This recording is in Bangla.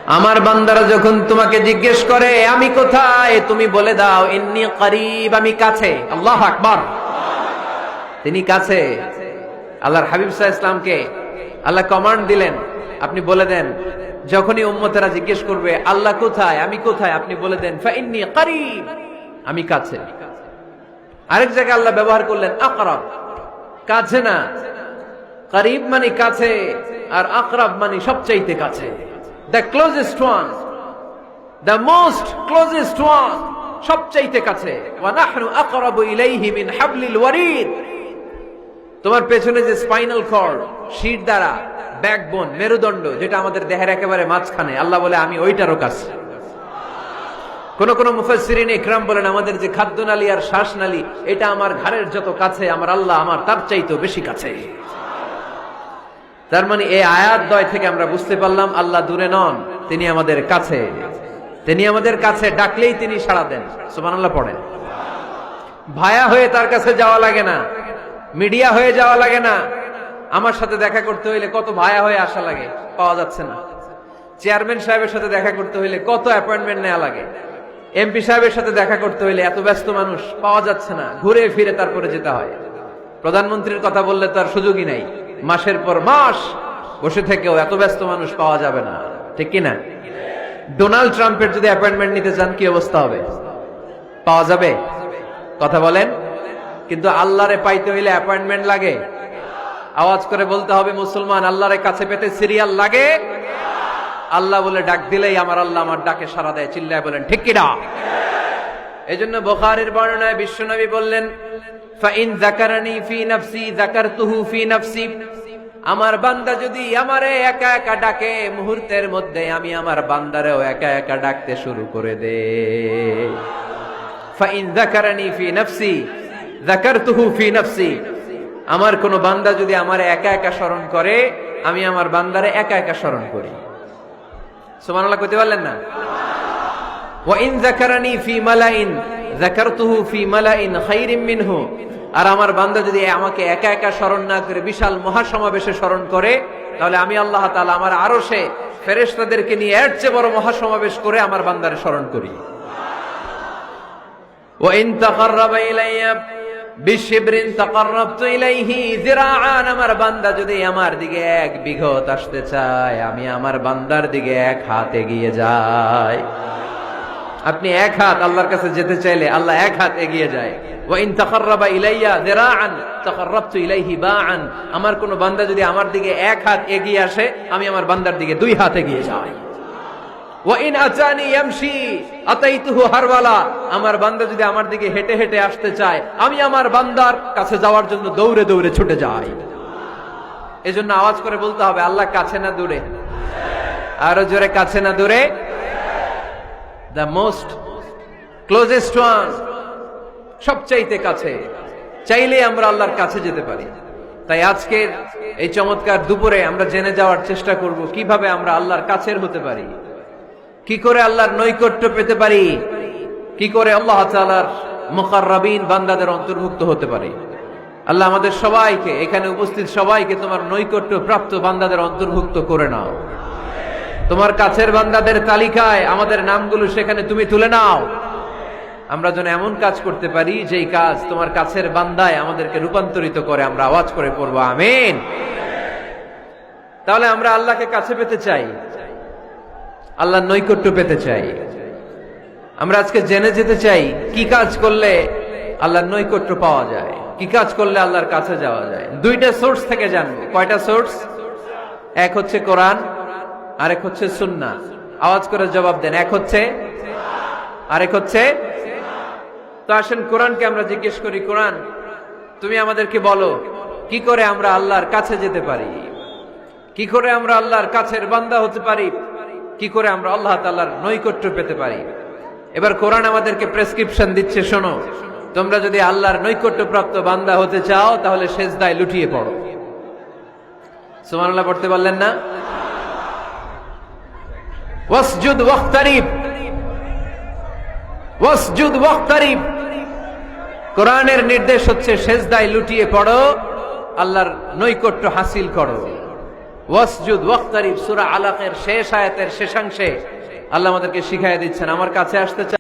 আমার বান্দারা যখন তোমাকে জিজ্ঞেস করে আমি কোথায়, তুমি বলে দাও ইন্নী করিব, আমি কাছে। আল্লাহু আকবার। তিনি কাছে। আল্লাহর হাবিব সাল্লাল্লাহু আলাইহি ওয়াসাল্লামকে আল্লাহ কমান্ড দিলেন, আপনি বলে দেন যখনই উম্মতেরা জিজ্ঞেস করবে আল্লাহ কোথায়, আমি কোথায়, আপনি বলে দেন ফাইন্নী করিব, আমি কাছে। আরেক জায়গায় আল্লাহ ব্যবহার করলেন আকরাব, কাছে না। করিব মানে কাছে, আর আকরাব মানে সবচাইতে কাছে। The closest one, the most closest one, সবচাইতে কাছে। ওয়া নাহনু আকরাবু ইলাইহি মিন হাবলিল ওয়ারিদ। তোমার পেছনে যে স্পাইনাল কর্ড, শির দ্বারা, ব্যাকবোন, মেরুদণ্ড, যেটা আমাদের দেহের একেবারে মাঝখানে, আল্লাহ বলে আমি ওইটারও কাছে। কোন কোন মুফাসসিরিন ইকরাম বলেন আমাদের যে খাদ্যনালী আর শ্বাসনালী, এটা আমার ঘাড়ের যত কাছে, আমার আল্লাহ আমার তার চাইতেও বেশি কাছে। তার মানে এই আয়াত দ্বয় থেকে আমরা বুঝতে পারলাম আল্লাহ দূরে নন, তিনি আমাদের কাছে। তিনি আমাদের কাছে, ডাকলেই তিনি সাড়া দেন। সুবহানাল্লাহ পড়েন। ভায়া হয়ে তার কাছে যাওয়া লাগে না, মিডিয়া হয়ে যাওয়া লাগে না। আমার সাথে দেখা করতে হইলে কত ভায়া হয়ে আসা লাগে, পাওয়া যাচ্ছে না। চেয়ারম্যান সাহেবের সাথে দেখা করতে হইলে কত অ্যাপয়েন্টমেন্ট নেওয়া লাগে। এমপি সাহেবের সাথে দেখা করতে হইলে এত ব্যস্ত মানুষ, পাওয়া যাচ্ছে না, ঘুরে ফিরে তারপরে যেতে হয়। প্রধানমন্ত্রীর কথা বললে তো আর সুযোগই নাই, মাসের পর মাস বসে থেকেও এত ব্যস্ত মানুষ পাওয়া যাবে না, ঠিক কিনা? ডোনাল্ড ট্রাম্পের যদি অ্যাপয়েন্টমেন্ট নিতে চান কি অবস্থা হবে? পাওয়া যাবে? কথা বলেন। কিন্তু আল্লাহরে পাইতে হইলে অ্যাপয়েন্টমেন্ট লাগে। আওয়াজ করে বলতে হবে মুসলমান, আল্লাহরে কাছে পেতে সিরিয়াল লাগে। আল্লাহ বলে ডাক দিলেই আমার আল্লাহ আমার ডাকে সাড়া দেয়। চিল্লায় বলেন ঠিক কিনা? এজন্য বুখারীর বর্ণনায় বিশ্বনবী বললেন ফাইন যাকারানি ফি নাফসি যাকারতুহু ফি নাফসি। আমার বান্দা যদি আমারে একা একা ডাকে, মুহূর্তের মধ্যে আমি আমার বান্দারেও একা একা ডাকতে শুরু করে দেই। ফাইন যাকারানি ফি নাফসি যাকারতুহু ফি নাফসি। আমার কোন বান্দা যদি আমারে একা একা স্মরণ করে, আমি আমার বান্দারে একা একা স্মরণ করি। সুবহানাল্লাহ কইতে পারলেন না? ওয়া ইন যাকারানি ফি মালাইন যাকারতুহু ফি মালাইন খায়রিম মিনহু। আর আমার বান্দা যদি আমাকে একা একা স্মরণ না করে বিশাল মহাসমাবেশে স্মরণ করে, তাহলে আমি আল্লাহ তাআলা আমার আরশে ফেরেশতাদেরকে নিয়ে এর চেয়ে বড় মহাসমাবেশ করে আমার বান্দারে স্মরণ করি। ওয়া ইন তাকাররাবা ইলাইয়া বিশিবরিন তাকাররাবতু ইলাইহি যিরাআন। আমার বান্দা যদি আমার দিকে এক বিঘত আসতে চায়, আমি আমার বান্দার দিকে এক হাত এগিয়ে যাই। আপনি এক হাত আল্লাহর কাছে যেতে চাইলে আল্লাহ এক হাত এগিয়ে যায়। ওয়া ইন তাকাররাবা ইলাইয়া যিরাআন তাকাররাবতু ইলাইহি বাআন। আমার কোন বান্দা যদি আমার দিকে এক হাত এগিয়ে আসে, আমি আমার বান্দার দিকে দুই হাত এগিয়ে যাই। ওয়া ইন আতানি ইয়ামশি আতাইতুহু হারওয়ালা। আমার বান্দা যদি আমার দিকে হেঁটে হেঁটে আসতে চায়, আমি আমার বান্দার কাছে যাওয়ার জন্য দৌড়ে দৌড়ে ছুটে যাই। এজন্য আওয়াজ করে বলতে হবে আল্লাহ কাছে না দূরে? আরো জোরে, কাছে না দূরে? দ্য মোস্ট ক্লোজেস্ট ওয়ান, সবচাইতে কাছে। চাইলে আমরা আল্লাহর কাছে যেতে পারি। তাই আজকের এই চমৎকার দুপুরে আমরা জেনে যাওয়ার চেষ্টা করব কিভাবে আমরা আল্লাহর কাছের হতে পারি, কি করে আল্লাহর নৈকট্য পেতে পারি, কি করে আল্লাহ তাআলার মুকাররাবিন বান্দাদের অন্তর্ভুক্ত হতে পারি। আল্লাহ আমাদের সবাইকে, এখানে উপস্থিত সবাইকে তোমার নৈকট্য প্রাপ্ত বান্দাদের অন্তর্ভুক্ত করে নাও। তোমার কাছের বান্দাদের তালিকায় আমাদের নামগুলো সেখানে তুমি তুলে নাও। আমরা যেন এমন কাজ করতে পারি যেই কাজ তোমার কাছের বান্দায় আমাদেরকে রূপান্তরিত করে। আমরা আওয়াজ করে পড়বো আমিন। তাহলে আমরা আল্লাহকে কাছে পেতে চাই, আল্লাহর নৈকট্য পেতে চাই। আমরা আজকে জেনে যেতে চাই কি কাজ করলে আল্লাহর নৈকট্য পাওয়া যায়, কি কাজ করলে আল্লাহর কাছে যাওয়া যায়। দুইটা সোর্স থেকে জানবো। কয়টা সোর্স? এক হচ্ছে কোরআন, আরেক হচ্ছে সুন্নাহ। আওয়াজ করে জবাব দেন। এক হচ্ছে, আরেক হচ্ছে। তো আসেন কোরআনকে আমরা জিজ্ঞেস করি, কোরআন তুমি আমাদেরকে বলো কি করে আমরা আল্লাহর কাছে যেতে পারি, কি করে আমরা আল্লাহর কাছের বান্দা হতে পারি, কি করে আমরা আল্লাহ তাআলার নৈকট্য পেতে পারি। এবার কোরআন আমাদেরকে প্রেসক্রিপশন দিচ্ছে, শোনো, তোমরা যদি আল্লাহর নৈকট্য প্রাপ্ত বান্দা হতে চাও তাহলে সেজদায় লুটিয়ে পড়ো। সুবহানাল্লাহ পড়তে পারলেন না? ওয়াসজুদ ওয়াক্তারিব, ওয়াসজুদ ওয়াক্তারিব। কোরআনের নির্দেশ হচ্ছে সেজদায় লুটিয়ে পড়ো, আল্লাহর নৈকট্য হাসিল করো। ওয়াসজুদ ওয়াক্তারিব সূরা আলাকের শেষ আয়াতের শেষাংশে আল্লাহ আমাদেরকে শিখাইয়া দিচ্ছেন, আমার কাছে আসতে